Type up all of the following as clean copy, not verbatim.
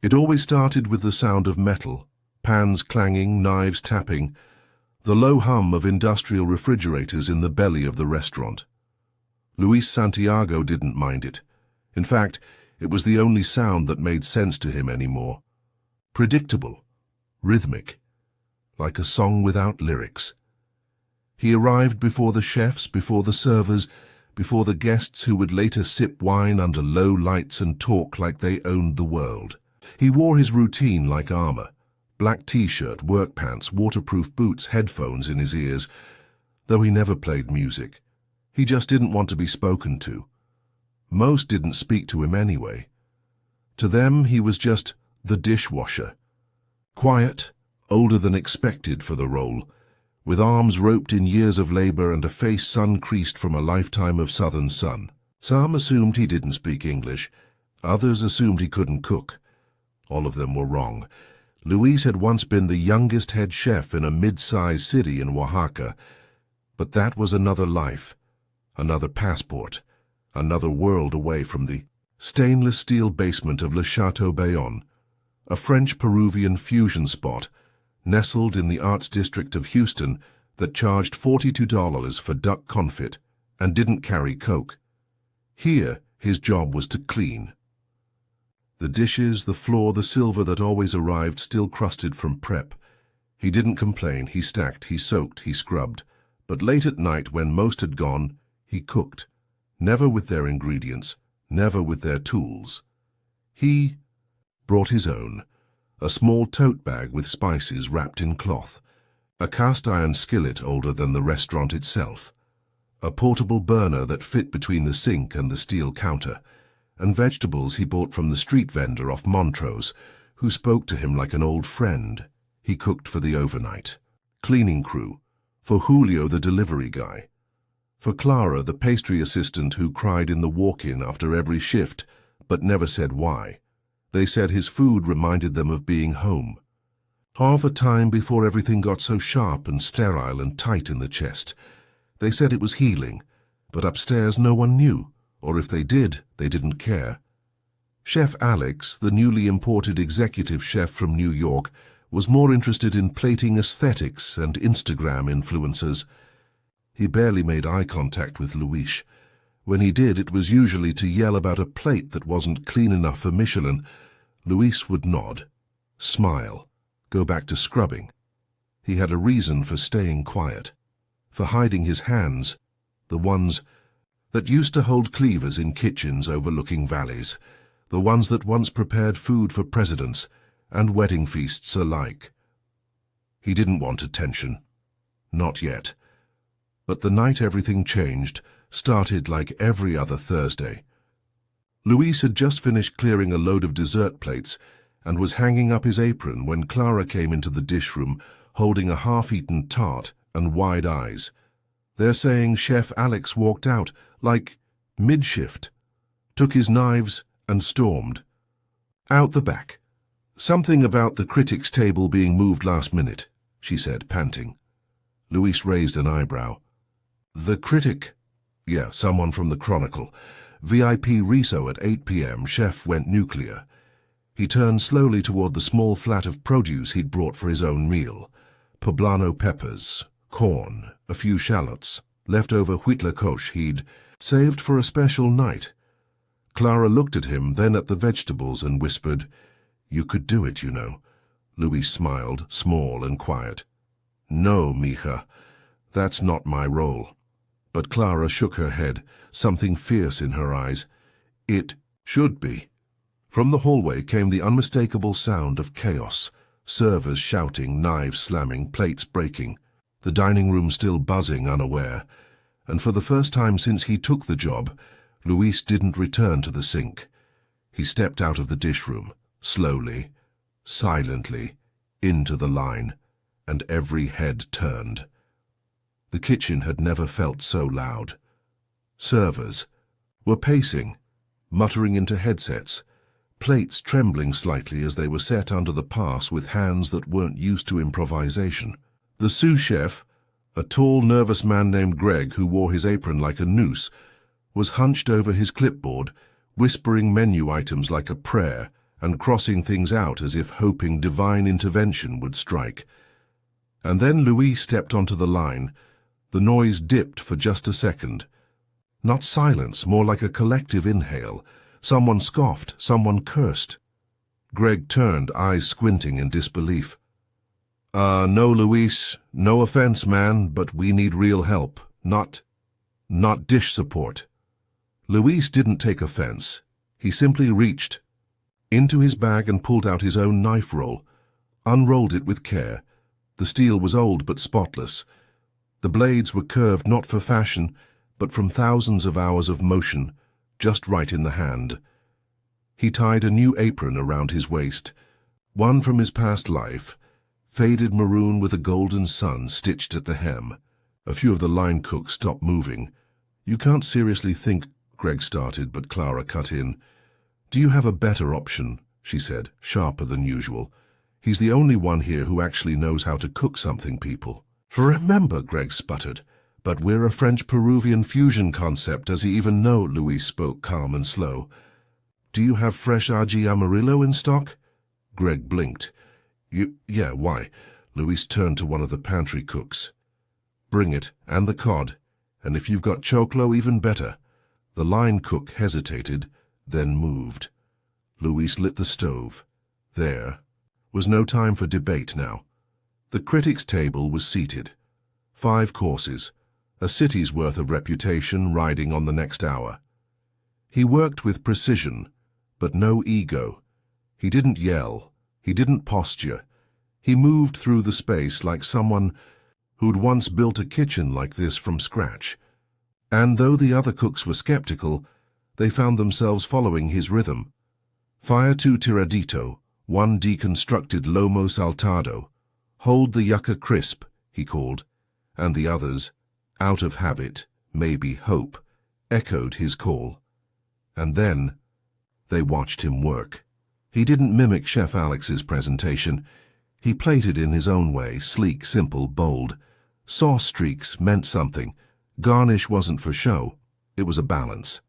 It always started with the sound of metal, pans clanging, knives tapping, the low hum of industrial refrigerators in the belly of the restaurant. Luis Santiago didn't mind it. In fact, it was the only sound that made sense to him anymore. Predictable, rhythmic, like a song without lyrics. He arrived before the chefs, before the servers, before the guests who would later sip wine under low lights and talk like they owned the world. He wore his routine like armor. Black t-shirt, work pants, waterproof boots, headphones in his ears. Though he never played music, he just didn't want to be spoken to. Most didn't speak to him anyway. To them, he was just the dishwasher. Quiet, older than expected for the role, with arms roped in years of labor and a face sun-creased from a lifetime of southern sun. Some assumed he didn't speak English. Others assumed he couldn't cook. All of them were wrong. Luis had once been the youngest head chef in a mid-sized city in Oaxaca, but that was another life, another passport, another world away from the stainless steel basement of Le Chateau-Bayonne, a French-Peruvian fusion spot nestled in the arts district of Houston that charged $42 for duck confit and didn't carry Coke. Here, his job was to clean. The dishes, the floor, the silver that always arrived still crusted from prep. He didn't complain, he stacked, he soaked, he scrubbed. But late at night, when most had gone, he cooked. Never with their ingredients, never with their tools. He brought his own, a small tote bag with spices wrapped in cloth, a cast-iron skillet older than the restaurant itself, a portable burner that fit between the sink and the steel counter, and vegetables he bought from the street vendor off Montrose, who spoke to him like an old friend. He cooked for the overnight cleaning crew, for Julio the delivery guy, for Clara the pastry assistant who cried in the walk-in after every shift but never said why. They said his food reminded them of being home. Half a time before everything got so sharp and sterile and tight in the chest. They said it was healing, but upstairs no one knew. Or if they did, they didn't care. Chef Alex, the newly imported executive chef from New York, was more interested in plating aesthetics and Instagram influencers. He barely made eye contact with Luis. When he did, it was usually to yell about a plate that wasn't clean enough for Michelin. Luis would nod, smile, go back to scrubbing. He had a reason for staying quiet, for hiding his hands, the ones that used to hold cleavers in kitchens overlooking valleys, the ones that once prepared food for presidents and wedding feasts alike. He didn't want attention. Not yet. But the night everything changed started like every other Thursday. Luis had just finished clearing a load of dessert plates and was hanging up his apron when Clara came into the dish room holding a half-eaten tart and wide eyes. They're saying Chef Alex walked out, like mid-shift, took his knives and stormed. Out the back. Something about the critics' table being moved last minute, she said, panting. Luis raised an eyebrow. The critic? Yeah, someone from the Chronicle. VIP Riso at 8 p.m. Chef went nuclear. He turned slowly toward the small flat of produce he'd brought for his own meal. Poblano peppers, corn, a few shallots, leftover huitlacoche he'd saved for a special night. Clara looked at him, then at the vegetables, and whispered, "You could do it, you know." Luis smiled, small and quiet. "No, mija, that's not my role." But Clara shook her head, something fierce in her eyes. "It should be." From the hallway came the unmistakable sound of chaos, servers shouting, knives slamming, plates breaking, the dining room still buzzing unaware. And for the first time since he took the job, Luis didn't return to the sink. He stepped out of the dish room, slowly, silently, into the line, and every head turned. The kitchen had never felt so loud. Servers were pacing, muttering into headsets, plates trembling slightly as they were set under the pass with hands that weren't used to improvisation. The sous chef, a tall, nervous man named Greg who wore his apron like a noose, was hunched over his clipboard, whispering menu items like a prayer and crossing things out as if hoping divine intervention would strike. And then Luis stepped onto the line. The noise dipped for just a second. Not silence, more like a collective inhale. Someone scoffed, someone cursed. Greg turned, eyes squinting in disbelief. No, Luis. No offense, man, but we need real help. Not dish support." Luis didn't take offense. He simply reached into his bag and pulled out his own knife roll, unrolled it with care. The steel was old but spotless. The blades were curved not for fashion, but from thousands of hours of motion, just right in the hand. He tied a new apron around his waist, one from his past life, faded maroon with a golden sun stitched at the hem. A few of the line cooks stopped moving. "You can't seriously think," Greg started, but Clara cut in. "Do you have a better option?" she said, sharper than usual. "He's the only one here who actually knows how to cook something, people." "Remember," Greg sputtered, "but we're a French-Peruvian fusion concept. Does he even know?" Luis spoke calm and slow. "Do you have fresh ají amarillo in stock?" Greg blinked. Yeah, why?" Luis turned to one of the pantry cooks. "Bring it, and the cod. And if you've got choclo, even better." The line cook hesitated, then moved. Luis lit the stove. There was no time for debate now. The critics' table was seated. 5 courses, a city's worth of reputation riding on the next hour. He worked with precision, but no ego. He didn't yell. He didn't posture. He moved through the space like someone who'd once built a kitchen like this from scratch. And though the other cooks were skeptical, they found themselves following his rhythm. "Fire 2 tiradito, 1 deconstructed lomo saltado. Hold the yucca crisp," he called, and the others, out of habit, maybe hope, echoed his call. And then they watched him work. He didn't mimic Chef Alex's presentation. He plated in his own way, sleek, simple, bold. Sauce streaks meant something. Garnish wasn't for show. It was a balance.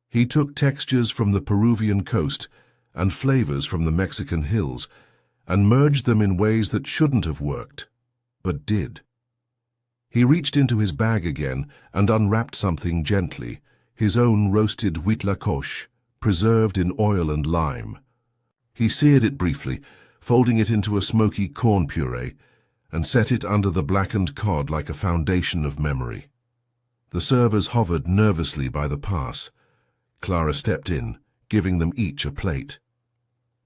He took textures from the Peruvian coast and flavors from the Mexican hills and merged them in ways that shouldn't have worked, but did. He reached into his bag again and unwrapped something gently, his own roasted huitlacoche, preserved in oil and lime. He seared it briefly, folding it into a smoky corn puree, and set it under the blackened cod like a foundation of memory. The servers hovered nervously by the pass. Clara stepped in, giving them each a plate.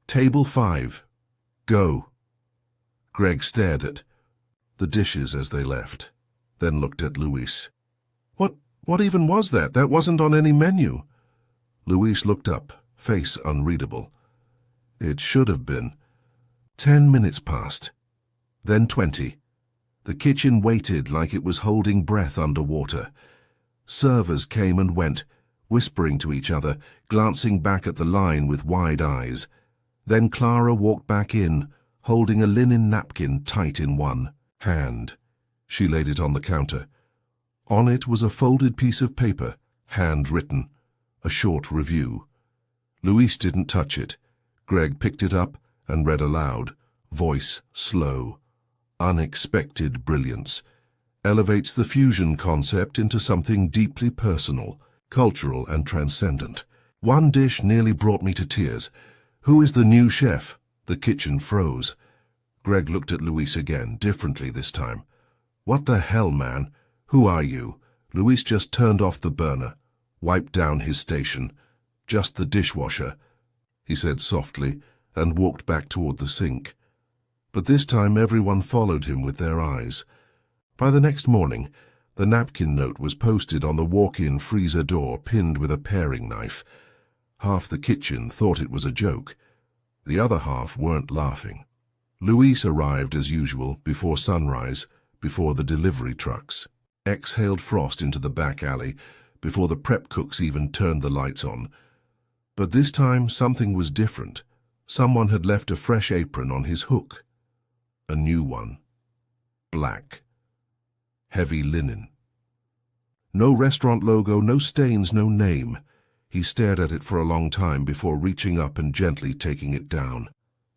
"Table 5. Go." Greg stared at the dishes as they left, then looked at Luis. What even was that? That wasn't on any menu." Luis looked up, face unreadable. "It should have been." 10 minutes passed, then 20. The kitchen waited like it was holding breath underwater. Servers came and went, whispering to each other, glancing back at the line with wide eyes. Then Clara walked back in, holding a linen napkin tight in one hand. She laid it on the counter. On it was a folded piece of paper, handwritten, a short review. Luis didn't touch it. Greg picked it up and read aloud, voice slow. "Unexpected brilliance. Elevates the fusion concept into something deeply personal, cultural and transcendent. One dish nearly brought me to tears. Who is the new chef?" The kitchen froze. Greg looked at Luis again, differently this time. "What the hell, man? Who are you?" Luis just turned off the burner, wiped down his station. "Just the dishwasher," he said softly, and walked back toward the sink. But this time everyone followed him with their eyes. By the next morning, the napkin note was posted on the walk-in freezer door, pinned with a paring knife. Half the kitchen thought it was a joke. The other half weren't laughing. Luis arrived as usual, before sunrise, before the delivery trucks. Exhaled frost into the back alley, before the prep cooks even turned the lights on. But this time something was different. Someone had left a fresh apron on his hook. A new one. Black. Heavy linen. No restaurant logo, no stains, no name. He stared at it for a long time before reaching up and gently taking it down.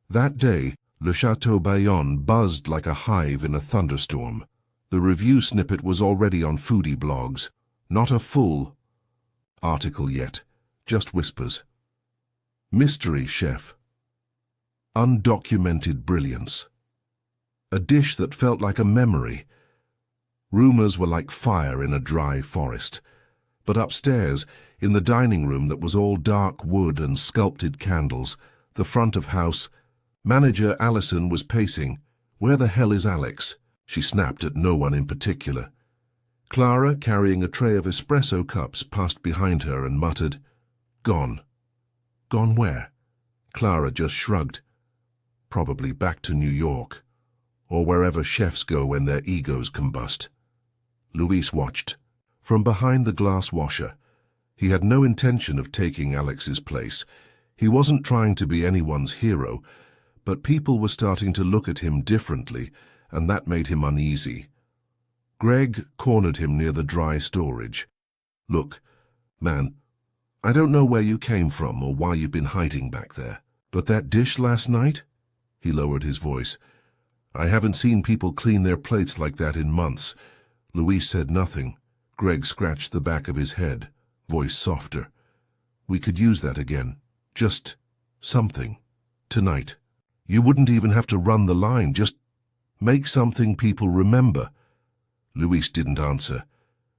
That day, Le Chateau Bayonne buzzed like a hive in a thunderstorm. The review snippet was already on foodie blogs. Not a full article yet, just whispers. Mystery chef. Undocumented brilliance. A dish that felt like a memory. Rumors were like fire in a dry forest. But upstairs, in the dining room that was all dark wood and sculpted candles, the front of house, manager Allison was pacing. "Where the hell is Alex?" She snapped at no one in particular. Clara, carrying a tray of espresso cups, passed behind her and muttered, "Gone." "Gone where?" Clara just shrugged. "Probably back to New York, or wherever chefs go when their egos combust." Luis watched. From behind the glass washer. He had no intention of taking Alex's place. He wasn't trying to be anyone's hero, but people were starting to look at him differently, and that made him uneasy. Greg cornered him near the dry storage. "Look, man, I don't know where you came from or why you've been hiding back there, but that dish last night?" He lowered his voice. "I haven't seen people clean their plates like that in months." Luis said nothing. Greg scratched the back of his head, voice softer. "We could use that again. Just something. Tonight. You wouldn't even have to run the line. Just make something people remember." Luis didn't answer.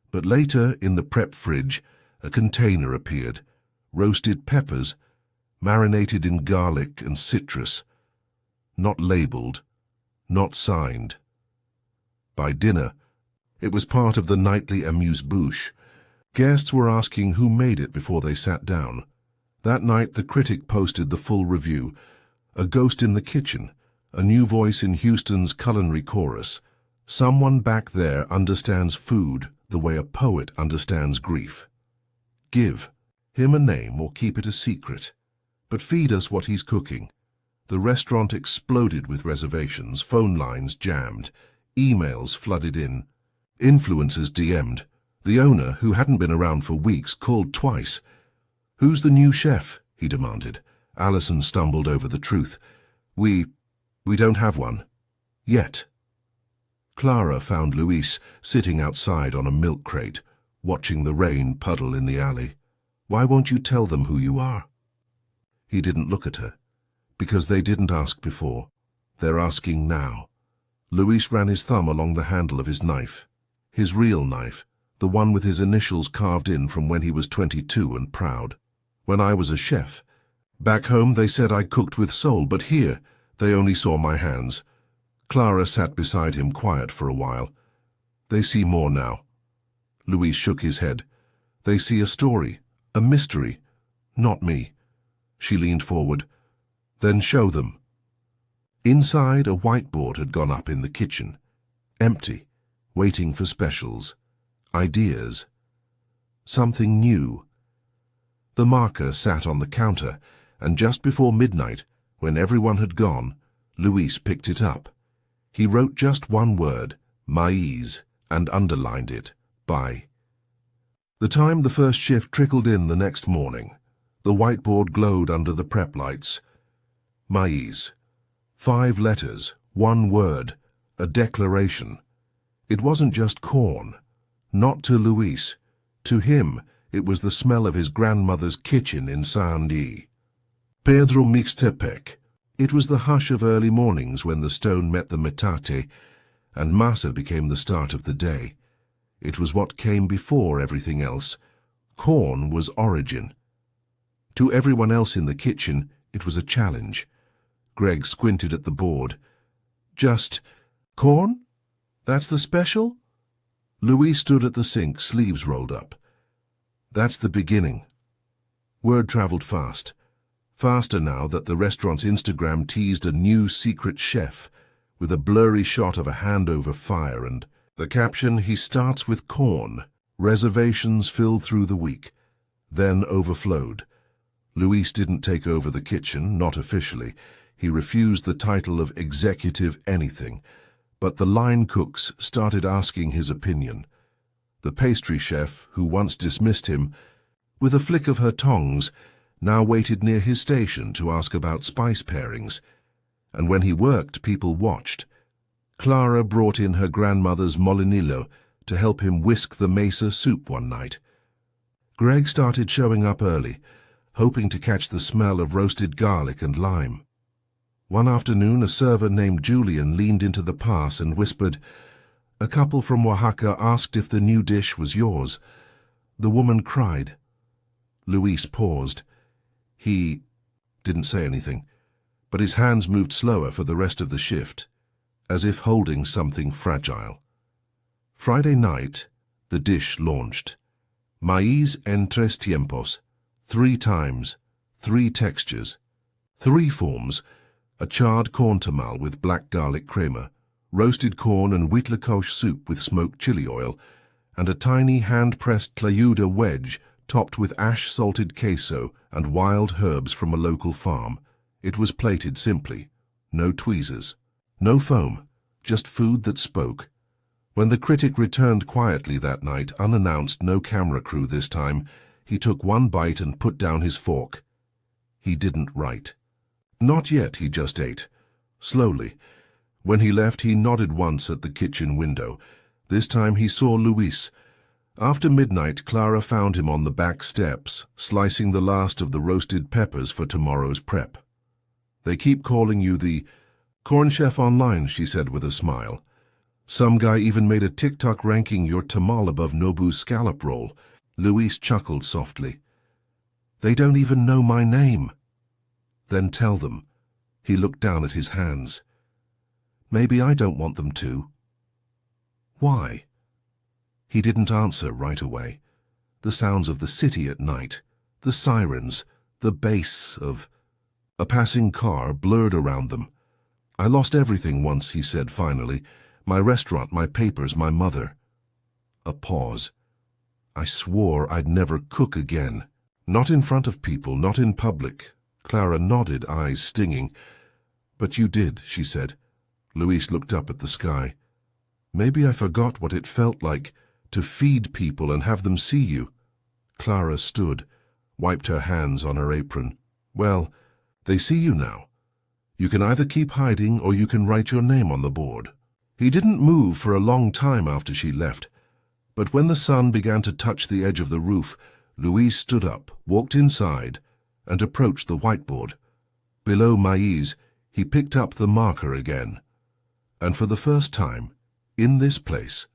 But later, in the prep fridge, a container appeared. Roasted peppers, marinated in garlic and citrus. Not labeled. Not signed. By dinner, it was part of the nightly amuse-bouche. Guests were asking who made it before they sat down. That night the critic posted the full review. "A ghost in the kitchen, a new voice in Houston's culinary chorus. Someone back there understands food the way a poet understands grief. Give him a name or keep it a secret, but feed us what he's cooking." The restaurant exploded with reservations, phone lines jammed, emails flooded in. Influencers DM'd. The owner, who hadn't been around for weeks, called twice. "Who's the new chef?" he demanded. Allison stumbled over the truth. We don't have one. Yet." Clara found Luis sitting outside on a milk crate, watching the rain puddle in the alley. "Why won't you tell them who you are?" He didn't look at her. "Because they didn't ask before. They're asking now." Luis ran his thumb along the handle of his knife. His real knife, the one with his initials carved in from when he was 22 and proud. "When I was a chef. Back home they said I cooked with soul, but here they only saw my hands." Clara sat beside him quiet for a while. "They see more now." Luis shook his head. "They see a story, a mystery. Not me." She leaned forward. "Then show them." Inside, a whiteboard had gone up in the kitchen. Empty, waiting for specials. Ideas. Something new. The marker sat on the counter, and just before midnight, when everyone had gone, Luis picked it up. He wrote just one word, "Maize," and underlined it, "by." The time the first shift trickled in the next morning, the whiteboard glowed under the prep lights. Maize. 5 letters, 1 word, a declaration. It wasn't just corn. Not to Luis. To him, it was the smell of his grandmother's kitchen in Saint-Denis. Pedro Mixtepec. It was the hush of early mornings when the stone met the metate, and masa became the start of the day. It was what came before everything else. Corn was origin. To everyone else in the kitchen, it was a challenge. Greg squinted at the board. "Just corn? That's the special?" Louis stood at the sink, sleeves rolled up. "That's the beginning." Word traveled fast. Faster now that the restaurant's Instagram teased a new secret chef, with a blurry shot of a hand over fire and the caption, "He starts with corn." Reservations filled through the week, then overflowed. Luis didn't take over the kitchen, not officially. He refused the title of executive anything, but the line cooks started asking his opinion. The pastry chef, who once dismissed him, with a flick of her tongs, now waited near his station to ask about spice pairings. And when he worked, people watched. Clara brought in her grandmother's molinillo to help him whisk the mesa soup one night. Greg started showing up early, hoping to catch the smell of roasted garlic and lime. One afternoon, a server named Julian leaned into the pass and whispered, "A couple from Oaxaca asked if the new dish was yours." The woman cried. Luis paused. He didn't say anything, but his hands moved slower for the rest of the shift, as if holding something fragile. Friday night, the dish launched. Maíz en tres tiempos, 3 times, 3 textures, 3 forms, a charred corn tamal with black garlic crema, roasted corn and huitlacoche soup with smoked chili oil, and a tiny hand-pressed tlayuda wedge topped with ash-salted queso and wild herbs from a local farm. It was plated simply. No tweezers. No foam. Just food that spoke. When the critic returned quietly that night, unannounced, no camera crew this time, he took one bite and put down his fork. He didn't write. Not yet, he just ate. Slowly. When he left, he nodded once at the kitchen window. This time he saw Luis. After midnight, Clara found him on the back steps, slicing the last of the roasted peppers for tomorrow's prep. "They keep calling you the corn chef online," she said with a smile. "Some guy even made a TikTok ranking your tamal above Nobu's scallop roll." Luis chuckled softly. "They don't even know my name." "Then tell them." He looked down at his hands. "Maybe I don't want them to." "Why?" He didn't answer right away. The sounds of the city at night, the sirens, the bass of a passing car blurred around them. "I lost everything once," he said finally. "My restaurant, my papers, my mother." A pause. "I swore I'd never cook again. Not in front of people, not in public." Clara nodded, eyes stinging. "But you did," she said. Luis looked up at the sky. "Maybe I forgot what it felt like to feed people and have them see you." Clara stood, wiped her hands on her apron. "Well, they see you now. You can either keep hiding or you can write your name on the board." He didn't move for a long time after she left, but when the sun began to touch the edge of the roof, Luis stood up, walked inside, and approached the whiteboard. Below Maíz, he picked up the marker again. And for the first time, in this place,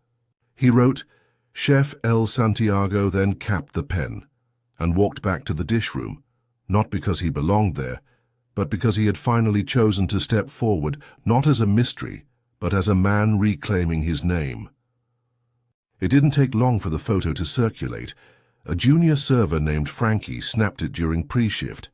he wrote, "Chef El Santiago," then capped the pen, and walked back to the dish room, not because he belonged there, but because he had finally chosen to step forward, not as a mystery, but as a man reclaiming his name. It didn't take long for the photo to circulate. A junior server named Frankie snapped it during pre-shift.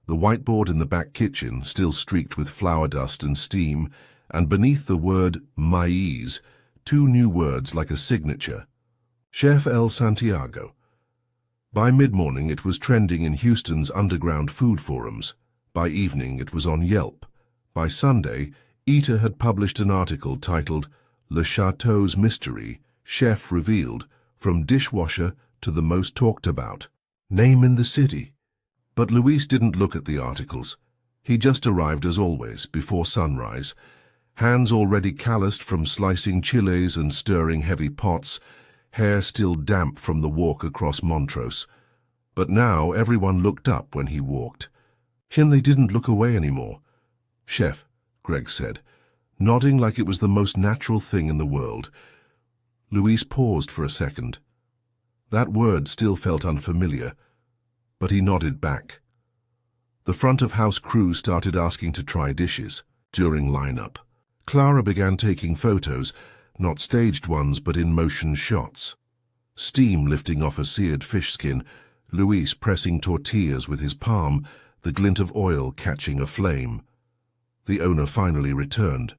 The whiteboard in the back kitchen, still streaked with flour dust and steam, and beneath the word Maíz, 2 new words like a signature. Chef El Santiago. By mid-morning it was trending in Houston's underground food forums. By evening it was on Yelp. By Sunday, Eater had published an article titled Le Chateau's Mystery, Chef Revealed, From Dishwasher to the Most Talked About. Name in the city. But Luis didn't look at the articles. He just arrived as always, before sunrise. Hands already calloused from slicing chiles and stirring heavy pots, hair still damp from the walk across Montrose. But now everyone looked up when he walked. And they didn't look away anymore. "Chef," Greg said, nodding like it was the most natural thing in the world. Luis paused for a second. That word still felt unfamiliar, but he nodded back. The front-of-house crew started asking to try dishes during lineup. Clara began taking photos, not staged ones but in-motion shots. Steam lifting off a seared fish skin, Luis pressing tortillas with his palm, the glint of oil catching a flame. The owner finally returned.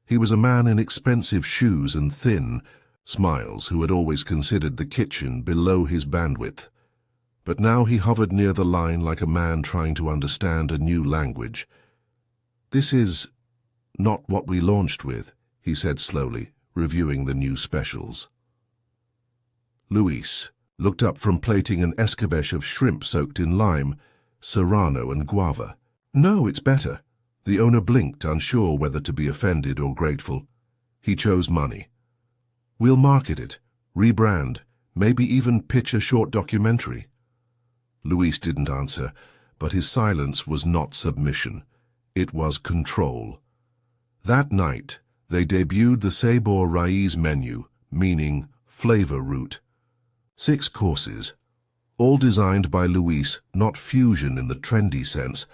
He was a man in expensive shoes and thin smiles who had always considered the kitchen below his bandwidth. But now he hovered near the line like a man trying to understand a new language. "This is not what we launched with," he said slowly, reviewing the new specials. Luis, looked up from plating an escabeche of shrimp soaked in lime, serrano and guava. "No, it's better." The owner blinked, unsure whether to be offended or grateful. He chose money. "We'll market it, rebrand, maybe even pitch a short documentary." Luis didn't answer, but his silence was not submission. It was control. That night, they debuted the Sabor Raiz menu, meaning flavor route. 6 courses, all designed by Luis, not fusion in the trendy sense,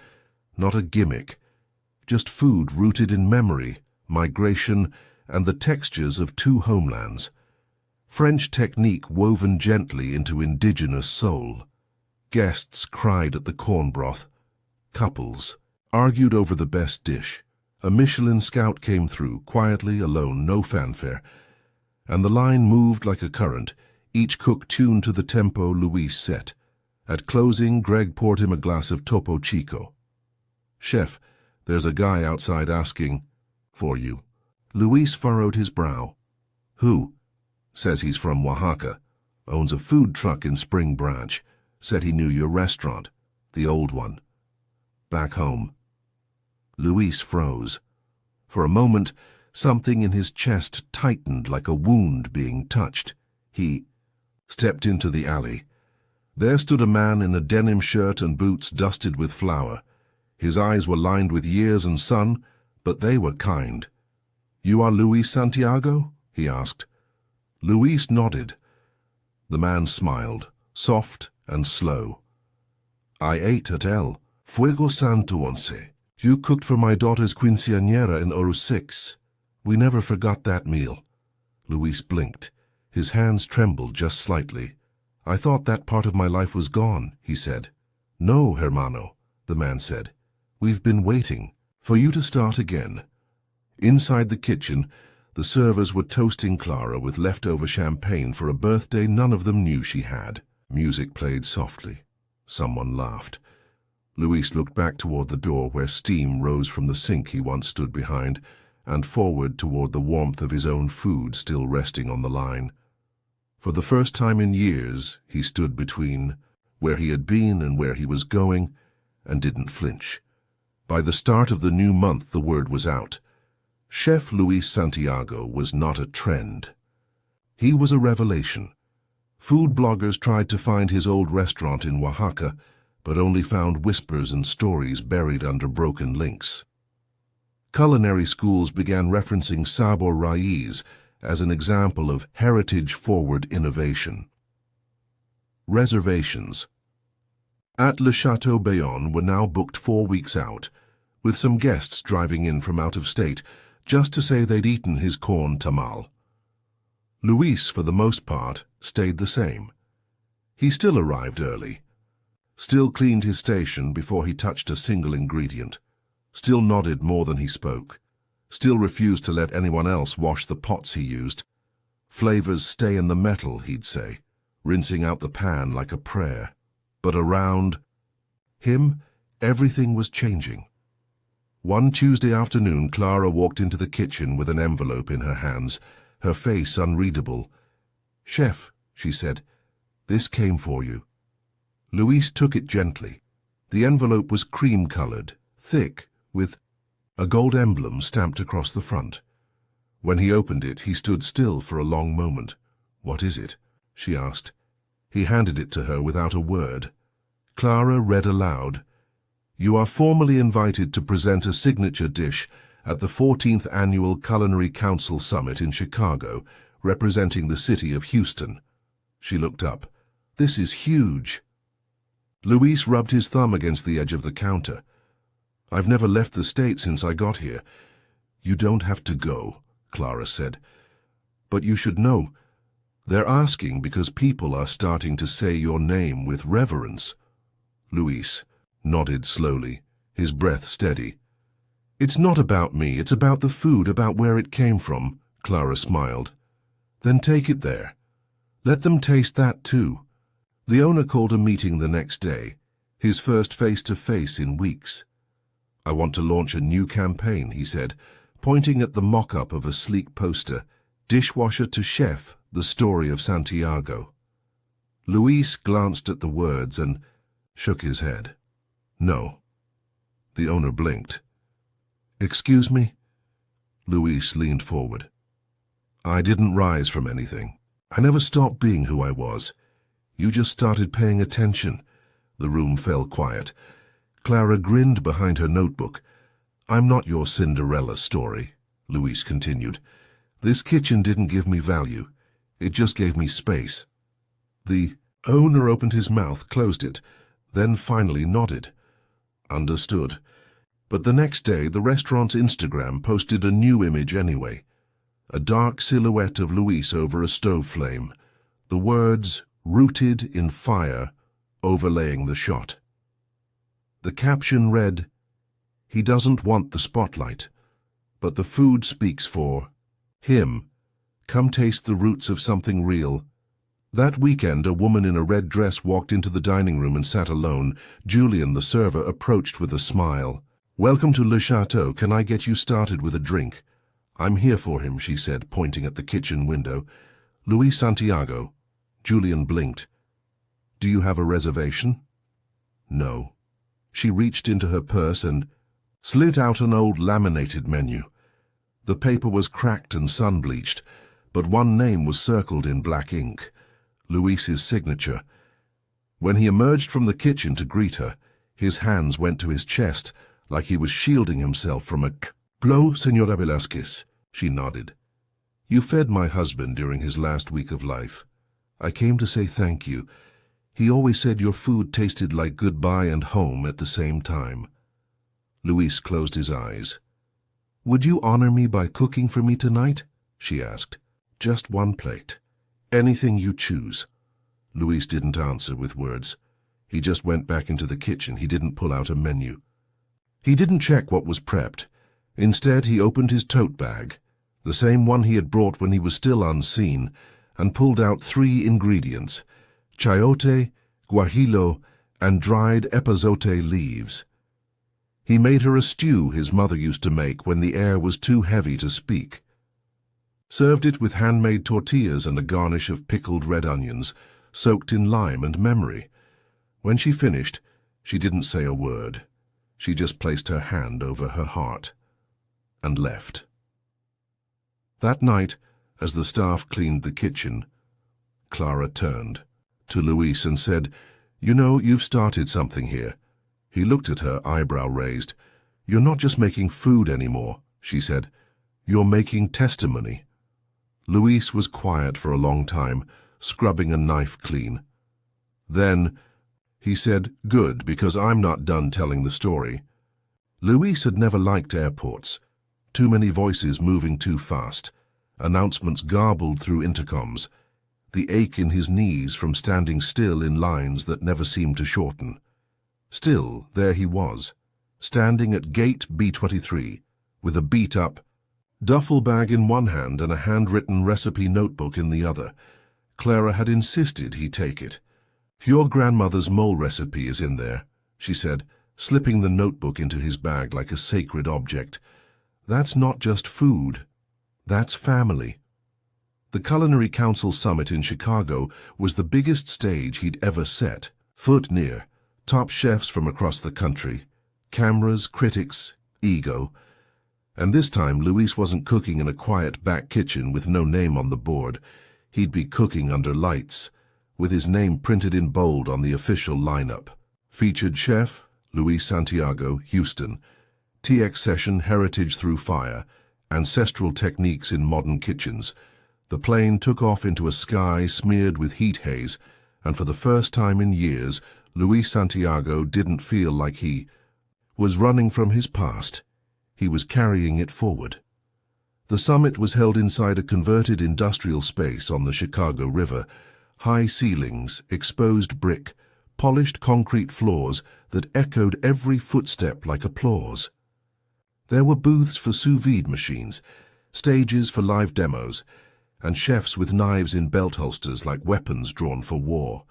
not a gimmick, just food rooted in memory, migration, and the textures of 2 homelands. French technique woven gently into indigenous soul. Guests cried at the corn broth. Couples argued over the best dish. A Michelin scout came through, quietly, alone, no fanfare. And the line moved like a current, each cook tuned to the tempo Luis set. At closing, Greg poured him a glass of Topo Chico. "Chef, there's a guy outside asking for you." Luis furrowed his brow. "Who?" "Says he's from Oaxaca. Owns a food truck in Spring Branch. Said he knew your restaurant. The old one. Back home." Luis froze. For a moment, something in his chest tightened like a wound being touched. He stepped into the alley. There stood a man in a denim shirt and boots dusted with flour. His eyes were lined with years and sun, but they were kind. "You are Luis Santiago?" he asked. Luis nodded. The man smiled, soft and slow. "I ate at El Fuego Santo Once. You cooked for my daughter's quinceañera in Oro 6. We never forgot that meal." Luis blinked. His hands trembled just slightly. "I thought that part of my life was gone," he said. "No, hermano," the man said. "We've been waiting for you to start again." Inside the kitchen, the servers were toasting Clara with leftover champagne for a birthday none of them knew she had. Music played softly. Someone laughed. Luis looked back toward the door where steam rose from the sink he once stood behind, and forward toward the warmth of his own food still resting on the line. For the first time in years, he stood between where he had been and where he was going, and didn't flinch. By the start of the new month, the word was out. Chef Luis Santiago was not a trend. He was a revelation. Food bloggers tried to find his old restaurant in Oaxaca, but only found whispers and stories buried under broken links. Culinary schools began referencing Sabor Raiz as an example of heritage-forward innovation. Reservations. At Le Chateau Bayonne were now booked 4 weeks out, with some guests driving in from out of state just to say they'd eaten his corn tamal. Luis, for the most part, stayed the same. He still arrived early, still cleaned his station before he touched a single ingredient, still nodded more than he spoke, still refused to let anyone else wash the pots he used. Flavors stay in the metal, he'd say, rinsing out the pan like a prayer. But around him, everything was changing. One Tuesday afternoon, Clara walked into the kitchen with an envelope in her hands, her face unreadable. "Chef," she said, "this came for you." Luis took it gently. The envelope was cream-colored, thick, with a gold emblem stamped across the front. When he opened it, he stood still for a long moment. "What is it?" she asked. He handed it to her without a word. Clara read aloud, "You are formally invited to present a signature dish at the 14th Annual Culinary Council Summit in Chicago, representing the city of Houston." She looked up. "This is huge." Luis rubbed his thumb against the edge of the counter. "I've never left the state since I got here." "You don't have to go," Clara said. "But you should know. They're asking because people are starting to say your name with reverence." Luis nodded slowly, his breath steady. "It's not about me, it's about the food, about where it came from," Clara smiled. "Then take it there. Let them taste that too." The owner called a meeting the next day, his first face-to-face in weeks. "I want to launch a new campaign," he said, pointing at the mock-up of a sleek poster, "Dishwasher to Chef, the story of Santiago." Luis glanced at the words and shook his head. No. The owner blinked. Excuse me? Luis leaned forward. I didn't rise from anything. I never stopped being who I was. You just started paying attention. The room fell quiet. Clara grinned behind her notebook. I'm not your Cinderella story, Luis continued. This kitchen didn't give me value. It just gave me space. The owner opened his mouth, closed it, then finally nodded. Understood. But the next day, the restaurant's Instagram posted a new image anyway. A dark silhouette of Luis over a stove flame. The words, "Rooted in fire," overlaying the shot. The caption read, "He doesn't want the spotlight, but the food speaks for him. Come taste the roots of something real." That weekend, a woman in a red dress walked into the dining room and sat alone. Julian, the server, approached with a smile. "Welcome to Le Chateau. Can I get you started with a drink?" "I'm here for him," she said, pointing at the kitchen window. "Luis Santiago." Julian blinked. "Do you have a reservation?" "No." She reached into her purse and slid out an old laminated menu. The paper was cracked and sun-bleached, but one name was circled in black ink. Luis's signature. When he emerged from the kitchen to greet her, his hands went to his chest, like he was shielding himself from a blow. "Señora Velázquez," she nodded. "You fed my husband during his last week of life. I came to say thank you. He always said your food tasted like goodbye and home at the same time." Luis closed his eyes. "Would you honor me by cooking for me tonight?" she asked. "Just one plate. Anything you choose." Luis didn't answer with words. He just went back into the kitchen. He didn't pull out a menu. He didn't check what was prepped. Instead, he opened his tote bag, the same one he had brought when he was still unseen, and pulled out 3 ingredients: chayote, guajillo, and dried epazote leaves. He made her a stew his mother used to make when the air was too heavy to speak. Served it with handmade tortillas and a garnish of pickled red onions, soaked in lime and memory. When she finished, she didn't say a word. She just placed her hand over her heart and left. That night, as the staff cleaned the kitchen, Clara turned to Luis and said, "You know, you've started something here." He looked at her, eyebrow raised. "You're not just making food anymore," she said. "You're making testimony." Luis was quiet for a long time, scrubbing a knife clean. Then he said, "Good, because I'm not done telling the story." Luis had never liked airports. Too many voices moving too fast. Announcements garbled through intercoms. The ache in his knees from standing still in lines that never seemed to shorten. Still, there he was, standing at gate B23, with a beat-up duffel bag in one hand and a handwritten recipe notebook in the other. Clara had insisted he take it. "Your grandmother's mole recipe is in there," she said, slipping the notebook into his bag like a sacred object. "That's not just food. That's family." The Culinary Council Summit in Chicago was the biggest stage he'd ever set foot near. Top chefs from across the country. Cameras, critics, ego. And this time, Luis wasn't cooking in a quiet back kitchen with no name on the board. He'd be cooking under lights, with his name printed in bold on the official lineup. Featured chef, Luis Santiago, Houston. TX session, Heritage Through Fire, Ancestral Techniques in Modern Kitchens. The plane took off into a sky smeared with heat haze, and for the first time in years, Luis Santiago didn't feel like he was running from his past. He was carrying it forward. The summit was held inside a converted industrial space on the Chicago River. High ceilings, exposed brick, polished concrete floors that echoed every footstep like applause. There were booths for sous vide machines, stages for live demos, and chefs with knives in belt holsters like weapons drawn for war.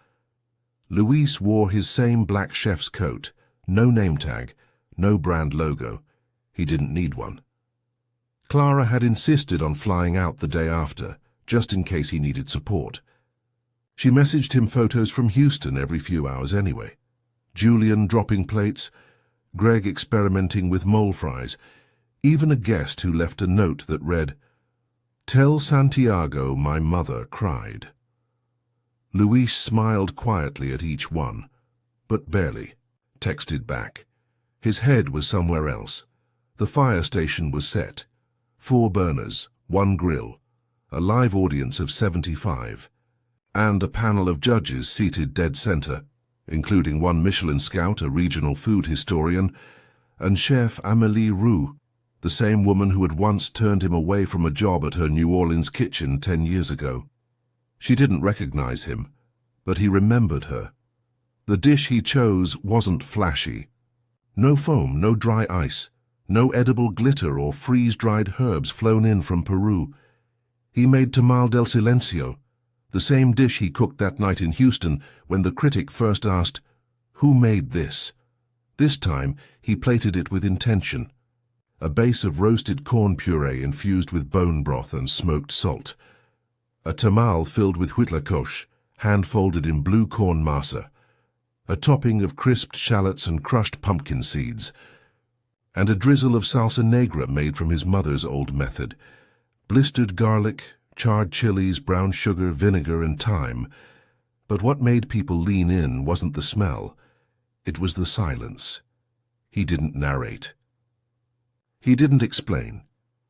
Luis wore his same black chef's coat, no name tag, no brand logo. He didn't need one. Clara had insisted on flying out the day after, just in case he needed support. She messaged him photos from Houston every few hours anyway. Julian dropping plates, Greg experimenting with mole fries, even a guest who left a note that read, "Tell Santiago my mother cried." Luis smiled quietly at each one, but barely. Texted back. His head was somewhere else. The fire station was set. 4 burners, 1 grill, a live audience of 75, and a panel of judges seated dead center, including 1 Michelin scout, a regional food historian, and Chef Amélie Roux, the same woman who had once turned him away from a job at her New Orleans kitchen 10 years ago. She didn't recognize him, but he remembered her. The dish he chose wasn't flashy. No foam, no dry ice, no edible glitter or freeze-dried herbs flown in from Peru. He made tamal del silencio, the same dish he cooked that night in Houston when the critic first asked, "Who made this?" This time, he plated it with intention. A base of roasted corn puree infused with bone broth and smoked salt. A tamal filled with huitlacoche, hand-folded in blue corn masa. A topping of crisped shallots and crushed pumpkin seeds. And a drizzle of salsa negra made from his mother's old method. Blistered garlic, charred chilies, brown sugar, vinegar, and thyme. But what made people lean in wasn't the smell. It was the silence. He didn't narrate. He didn't explain.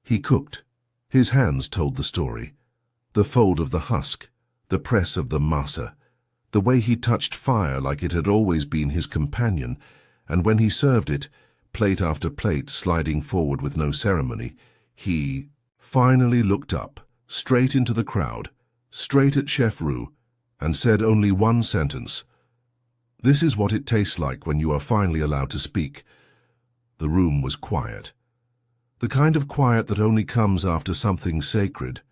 He cooked. His hands told the story. The fold of the husk, the press of the masa, the way he touched fire like it had always been his companion, and when he served it, plate after plate sliding forward with no ceremony, he finally looked up, straight into the crowd, straight at Chef Roux, and said only one sentence. "This is what it tastes like when you are finally allowed to speak." The room was quiet. The kind of quiet that only comes after something sacred.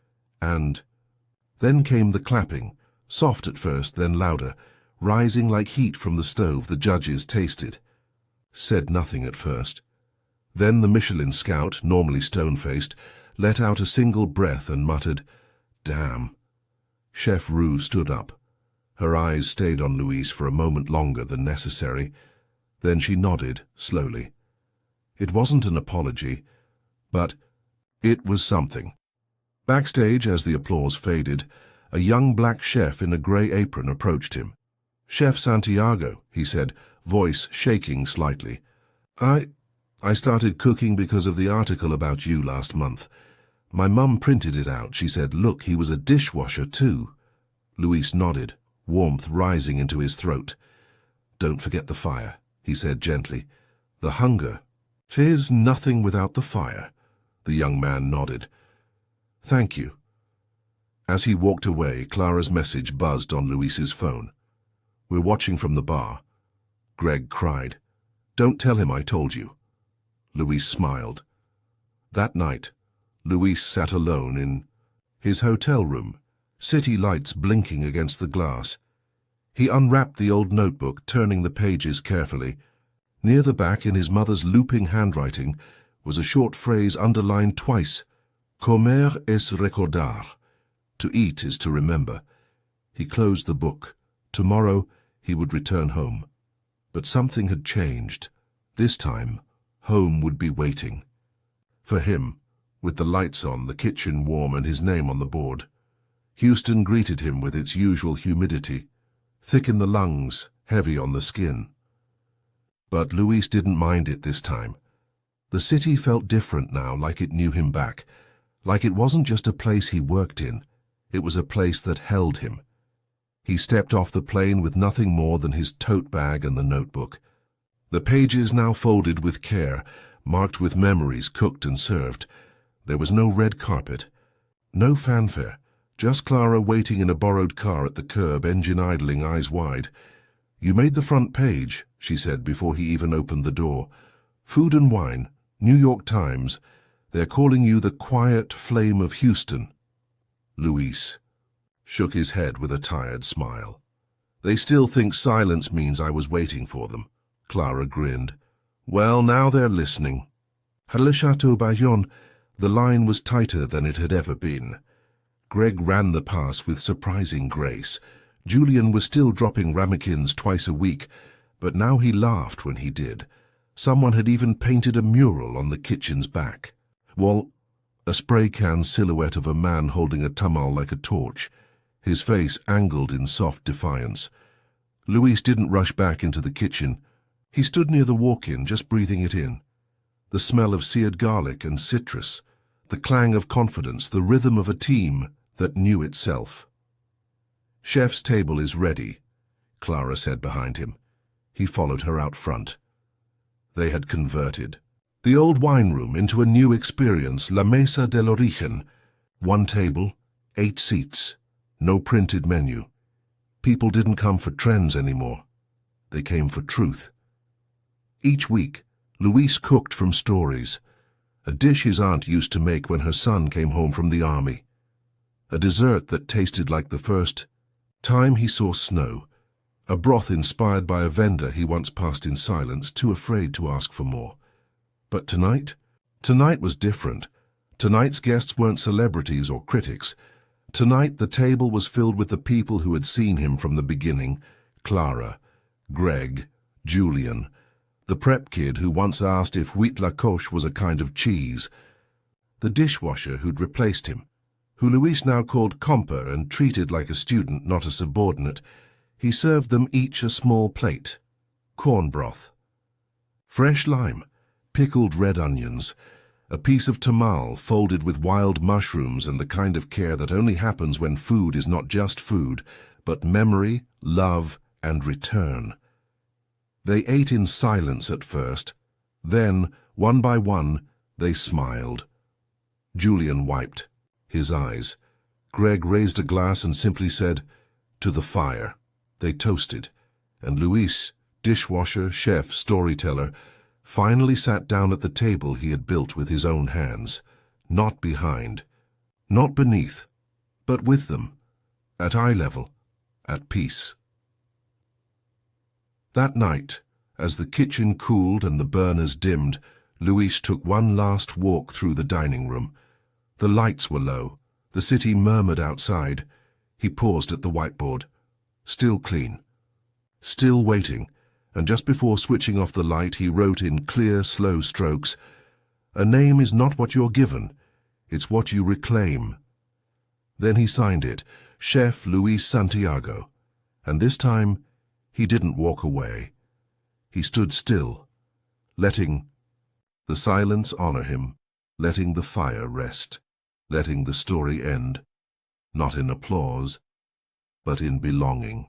And then came the clapping, soft at first, then louder, rising like heat from the stove the judges tasted. Said nothing at first. Then the Michelin scout, normally stone-faced, let out a single breath and muttered, "Damn." Chef Roux stood up. Her eyes stayed on Luis for a moment longer than necessary. Then she nodded, slowly. It wasn't an apology, but it was something. Backstage, as the applause faded, a young black chef in a grey apron approached him. "Chef Santiago," he said, voice shaking slightly. I started cooking because of the article about you last month. My mum printed it out. She said, 'Look, he was a dishwasher too.'" Luis nodded, warmth rising into his throat. "Don't forget the fire," he said gently. "The hunger. 'Tis nothing without the fire." The young man nodded. "Thank you." As he walked away, Clara's message buzzed on Luis's phone. "We're watching from the bar." Greg cried, "Don't tell him I told you." Luis smiled. That night, Luis sat alone in his hotel room, city lights blinking against the glass. He unwrapped the old notebook, turning the pages carefully. Near the back, in his mother's looping handwriting, was a short phrase underlined twice. "Comer es recordar." To eat is to remember. He closed the book. Tomorrow he would return home. But something had changed. This time, home would be waiting. For him, with the lights on, the kitchen warm, and his name on the board. Houston greeted him with its usual humidity, thick in the lungs, heavy on the skin. But Luis didn't mind it this time. The city felt different now, like it knew him back, like it wasn't just a place he worked in, it was a place that held him. He stepped off the plane with nothing more than his tote bag and the notebook. The pages now folded with care, marked with memories cooked and served. There was no red carpet, no fanfare, just Clara waiting in a borrowed car at the curb, engine idling, eyes wide. "You made the front page," she said before he even opened the door. "Food and Wine, New York Times. They're calling you the quiet flame of Houston." Luis shook his head with a tired smile. "They still think silence means I was waiting for them." Clara grinned. "Well, now they're listening." At Le Chateau Bayonne, the line was tighter than it had ever been. Greg ran the pass with surprising grace, Julian was still dropping ramekins twice a week, but now he laughed when he did. Someone had even painted a mural on the kitchen's back. Well, a spray can silhouette of a man holding a tamal like a torch, his face angled in soft defiance. Luis didn't rush back into the kitchen. He stood near the walk-in, just breathing it in. The smell of seared garlic and citrus, the clang of confidence, the rhythm of a team that knew itself. "Chef's table is ready," Clara said behind him. He followed her out front. They had converted the old wine room into a new experience, La Mesa del Origen. 1 table, 8 seats, no printed menu. People didn't come for trends anymore. They came for truth. Each week, Luis cooked from stories, a dish his aunt used to make when her son came home from the army, a dessert that tasted like the first time he saw snow, a broth inspired by a vendor he once passed in silence, too afraid to ask for more. But tonight was different. Tonight's guests weren't celebrities or critics. Tonight the table was filled with the people who had seen him from the beginning: Clara, Greg, Julian, the prep kid who once asked if huit la coche was a kind of cheese, the dishwasher who'd replaced him, who Luis now called compa and treated like a student, not a subordinate. He served them each a small plate: corn broth, fresh lime, pickled red onions, a piece of tamal folded with wild mushrooms, and the kind of care that only happens when food is not just food, but memory, love, and return. They ate in silence at first. Then, one by one, they smiled. Julian wiped his eyes. Greg raised a glass and simply said, "To the fire." They toasted, and Luis, dishwasher, chef, storyteller, finally sat down at the table he had built with his own hands, not behind, not beneath, but with them, at eye level, at peace. That night, as the kitchen cooled and the burners dimmed, Luis took one last walk through the dining room. The lights were low. The city murmured outside. He paused at the whiteboard. Still clean. Still waiting. And just before switching off the light, he wrote in clear, slow strokes, "A name is not what you're given. It's what you reclaim." Then he signed it, Chef Luis Santiago. And this time, he didn't walk away. He stood still, letting the silence honor him, letting the fire rest, letting the story end, not in applause, but in belonging.